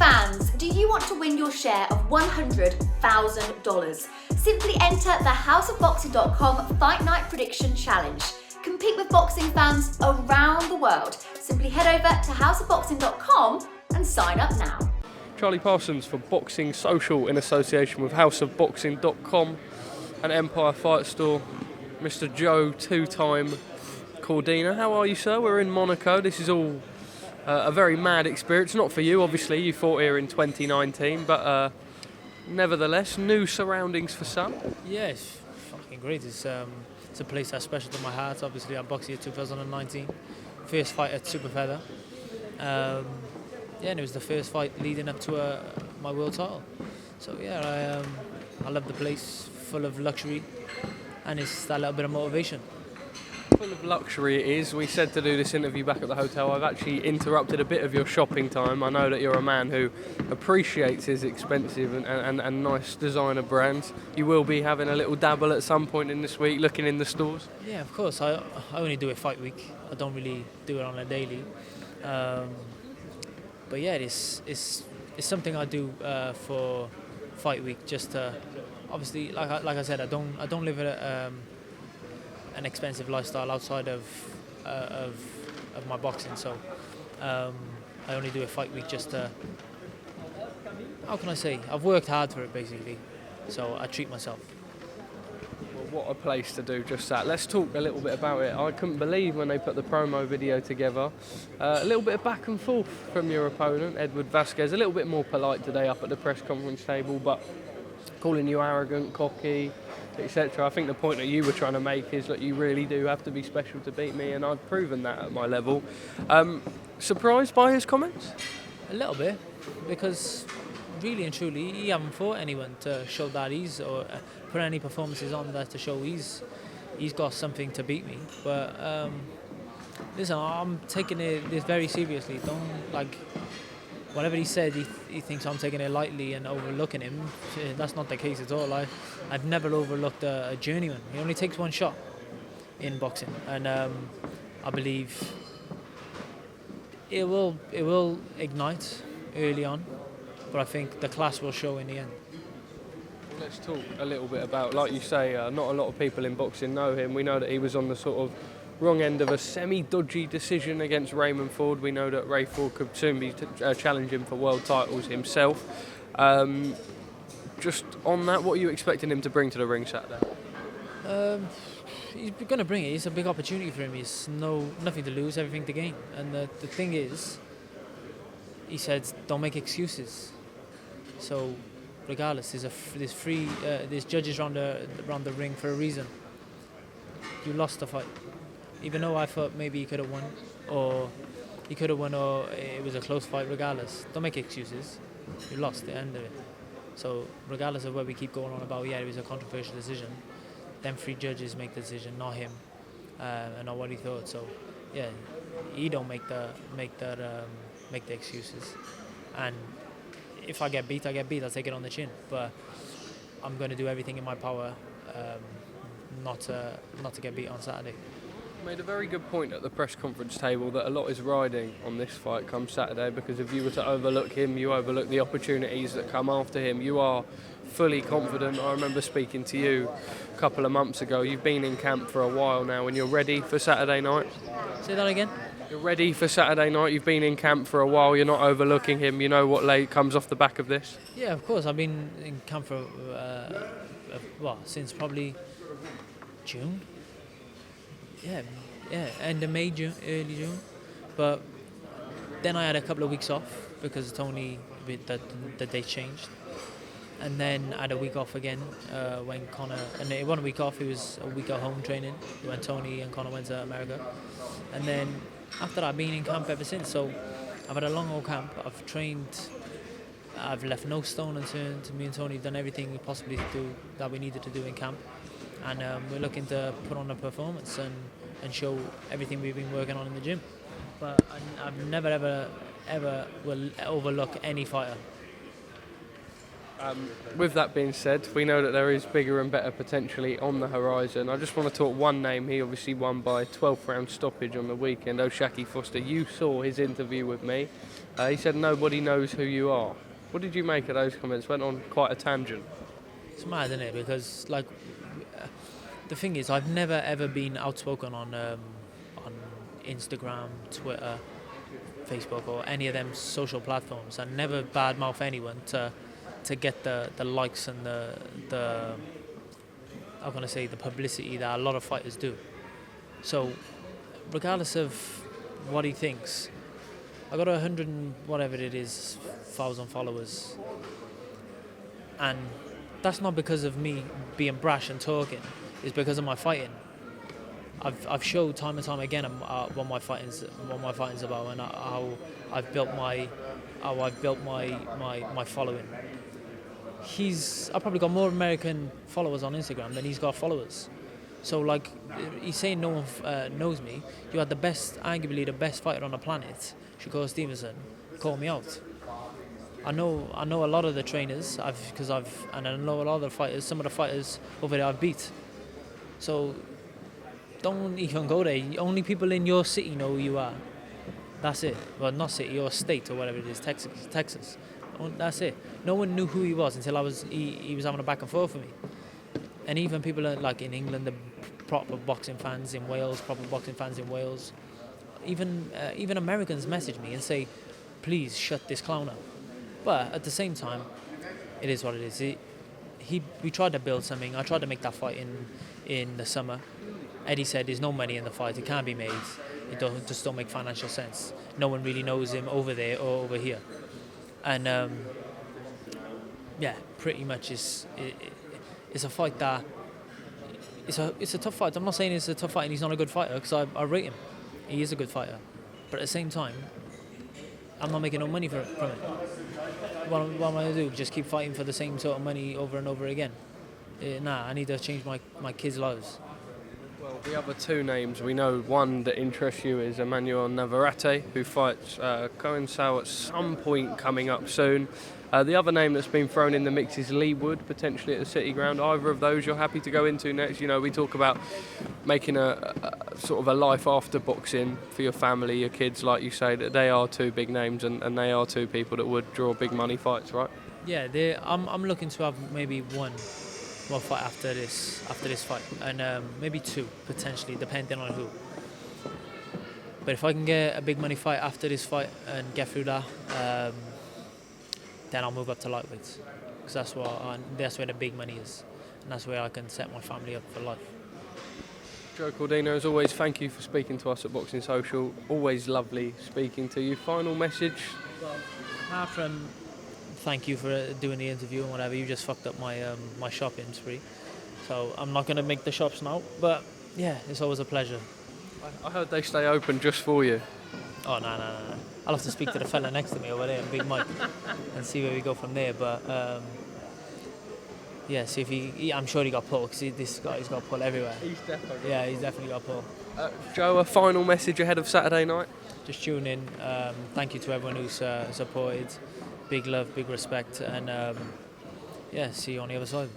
fans, do you want to win your share of $100,000? Simply enter the houseofboxing.com Fight Night Prediction Challenge. Compete with boxing fans around the world. Simply head over to houseofboxing.com and sign up now. Charlie Parsons for Boxing Social in association with houseofboxing.com and Empire Fight Store. Mr. Joe, two-time Cordina. How are you, sir? We're in Monaco. This is all a very mad experience. Not for you, obviously. You fought here in 2019, but nevertheless, new surroundings for some. Yeah, it's fucking great. It's a place that's special to my heart. Obviously, I boxed here 2019. First fight at Super Feather. And it was the first fight leading up to my world title. So yeah, I love the place, full of luxury, and it's that little bit of motivation. Full of luxury it is. We said to do this interview back at the hotel. I've actually interrupted a bit of your shopping time. I know that you're a man who appreciates his expensive and nice designer brands. You will be having a little dabble at some point in this week, looking in the stores. Yeah, of course. I only do it fight week. I don't really do it on a daily. But yeah, it's something I do for fight week. Just to, obviously, like I said, I don't live an expensive lifestyle outside of my boxing. So I only do a fight week just to. How can I say? I've worked hard for it basically, so I treat myself. Well, what a place to do just that. Let's talk a little bit about it. I couldn't believe when they put the promo video together. A little bit of back and forth from your opponent, Edward Vazquez. A little bit more polite today up at the press conference table, but calling you arrogant, cocky, etc. I think the point that you were trying to make is that you really do have to be special to beat me, and I've proven that at my level. Surprised by his comments? A little bit, because really and truly, he haven't fought anyone to show that or put any performances on that to show he's got something to beat me. But listen, I'm taking this very seriously. Don't whatever he said, he thinks I'm taking it lightly and overlooking him. That's not the case at all. I've never overlooked a journeyman. He only takes one shot in boxing, and I believe it will ignite early on, but I think the class will show in the end. Let's talk a little bit about, like you say, not a lot of people in boxing know him. We know that he was on the sort of wrong end of a semi-dodgy decision against Raymond Ford. We know that Ray Ford could soon be challenging for world titles himself. Just on that, what are you expecting him to bring to the ring Saturday? He's going to bring it. It's a big opportunity for him. He's nothing to lose, everything to gain. And the thing is, he said, don't make excuses. So, regardless, there's judges around the ring for a reason. You lost the fight. Even though I thought maybe he could have won, or it was a close fight. Regardless, don't make excuses. You lost the end of it. So regardless of what we keep going on about, it was a controversial decision. Them three judges make the decision, not him, and not what he thought. So he don't make the excuses. And if I get beat, I take it on the chin. But I'm going to do everything in my power not to get beat on Saturday. You made a very good point at the press conference table that a lot is riding on this fight come Saturday, because if you were to overlook him, you overlook the opportunities that come after him. You are fully confident. I remember speaking to you a couple of months ago. You've been in camp for a while now and you're ready for Saturday night. Say that again? You're ready for Saturday night. You've been in camp for a while. You're not overlooking him. You know what comes off the back of this? Yeah, of course. I've been in camp for, since probably June. Yeah, end of May, June, early June. But then I had a couple of weeks off because Tony, the date changed. And then I had a week off again when Conor, and it wasn't a week off, it was a week at home training when Tony and Conor went to America. And then after that, I've been in camp ever since. So I've had a long old camp. I've trained, I've left no stone unturned. Me and Tony have done everything we possibly that we needed to do in camp. And we're looking to put on a performance and show everything we've been working on in the gym. But I've never ever will overlook any fighter. With that being said, we know that there is bigger and better potentially on the horizon. I just want to talk one name. He obviously won by 12th round stoppage on the weekend, O'Shaki Foster. You saw his interview with me. He said nobody knows who you are. What did you make of those comments? Went on quite a tangent. It's mad, isn't it? Because the thing is, I've never ever been outspoken on Instagram, Twitter, Facebook, or any of them social platforms. I never badmouth anyone to get the likes and the I'm gonna say the publicity that a lot of fighters do. So, regardless of what he thinks, I got 100 and whatever it is, 1,000 followers, and that's not because of me being brash and talking. It's because of my fighting. I've showed time and time again what my fighting's about, and how I've built my following. I've probably got more American followers on Instagram than he's got followers. So like, he's saying no one knows me. You had arguably the best fighter on the planet, Shakur Stevenson, call me out. I know a lot of the trainers, and I know a lot of the fighters. Some of the fighters over there I've beat. So don't even go there. Only people in your city know who you are. That's it. Well, not city, your state or whatever it is, Texas. That's it. No one knew who he was until he was having a back and forth with me. And even people like in England, the proper boxing fans in Wales, even Americans message me and say, please shut this clown up. But at the same time, it is what it is. We tried to build something. I tried to make that fight in the summer. Eddie said there's no money in the fight. It can't be made. It just don't make financial sense. No one really knows him over there or over here. And pretty much it's a fight that it's a tough fight. I'm not saying it's a tough fight and he's not a good fighter, because I rate him. He is a good fighter. But at the same time, I'm not making no money from it. What am I going to do? Just keep fighting for the same sort of money over and over again? Nah, I need to change my kids' lives. Well, the other two names, we know one that interests you is Emmanuel Navarette, who fights Cohen-Sao at some point coming up soon. The other name that's been thrown in the mix is Leigh, potentially at the City Ground. Either of those you're happy to go into next? You know, we talk about making a sort of a life after boxing for your family, your kids, like you say, that they are two big names and they are two people that would draw big money fights, right? Yeah, I'm looking to have maybe one fight after this fight, and maybe two potentially, depending on who. But if I can get a big money fight after this fight and get through that, then I'll move up to lightweights, because that's where the big money is, and that's where I can set my family up for life. Joe Cordina, as always, thank you for speaking to us at Boxing Social. Always lovely speaking to you. Final message? Well, apart from thank you for doing the interview and whatever, you just fucked up my shopping spree. So I'm not going to make the shops now, but yeah, it's always a pleasure. I heard they stay open just for you. Oh, no. I'll have to speak to the fella next to me over there, Big Mike, and see where we go from there. But see if I'm sure he got pulled, because this guy's got pulled everywhere. He's definitely got pulled. Joe, a final message ahead of Saturday night? Just tune in. Thank you to everyone who's supported. Big love, big respect, and see you on the other side.